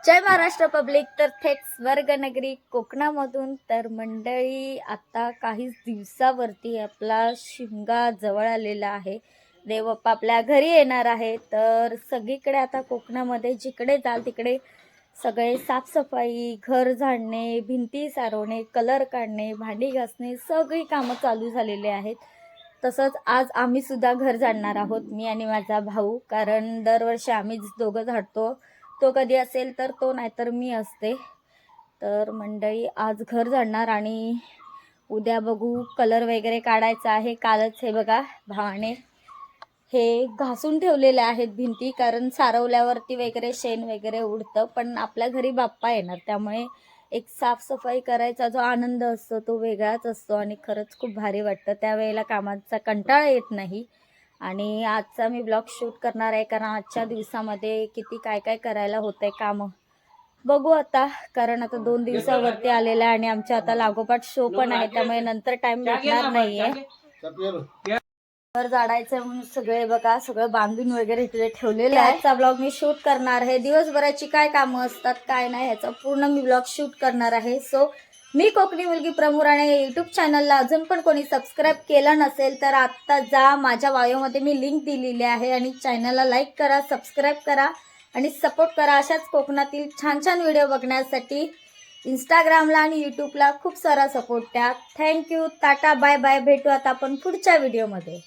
जय Maharashtra public. तर थेट स्वर्गनगरी कोकणामधून तर मंडळी आता काहीच दिवसावरती आपला शिमगा जवळ आलेला आहे. देवप्पा आपल्या घरी येणार आहे. तर सगळीकडे आता कोकणामध्ये जिकडे जाल तिकडे सगळे साफसफाई, घर झाडणे, भिंती सारवणे, कलर काढणे, भांडी घासणे सगळी कामं चालू झालेली आहेत. तसंच आज आम्ही सुद्धा घर झाडणार आहोत, मी आणि माझा भाऊ. कारण दरवर्षी आम्हीच दोघं झाडतो. तो कधी असेल तर तो, नाहीतर मी असते. तर मंडळी आज घर झाडणार आणि उद्या बघू कलर वगैरे काढायचा आहे. कालच हे बघा भावाने हे घासून ठेवलेले आहेत भिंती, कारण सारवल्यावरती वगैरे शेण वगैरे उडतं. पण आपल्या घरी बाप्पा येणार त्यामुळे एक साफसफाई करायचा जो आनंद असतो तो वेगळाच असतो आणि खरंच खूप भारी वाटतं. त्यावेळेला कामाचा कंटाळा येत नाही. आणि आजचा मी ब्लॉग शूट करणार आहे कारण आजच्या दिवसामध्ये किती काय काय करायला होतंय कामं बघू आता. कारण आता 2 दिवसावरती आलेला आहे आणि आमच्या आता लागोपाठ शो पण आहे, त्यामुळे नंतर टाइम भेटणार नाहीये. घर झाडायचं म्हणून सगळे बघा सगळं बांधून वगैरे इकडे ठेवलेलं आहे. आजचा ब्लॉग मी शूट करणार आहे. दिवसभराची काय कामं असतात काय नाही ह्याचा पूर्ण मी ब्लॉग शूट करणार आहे. सो मी कोकणी मुलगी प्रमुराणे यूट्यूब चॅनलला अजून पण कोणी सबस्क्राईब केलं नसेल तर आत्ता जा, माझ्या बायोमध्ये मी लिंक दिलेली आहे आणि चॅनलला लाईक करा, सबस्क्राईब करा आणि सपोर्ट करा. अशाच कोकणातील छान छान व्हिडिओ बघण्यासाठी इंस्टाग्रामला आणि यूट्यूबला खूप सारा सपोर्ट द्या. थँक्यू. Tata bye bye. भेटू आता आपण पुढच्या व्हिडिओमध्ये.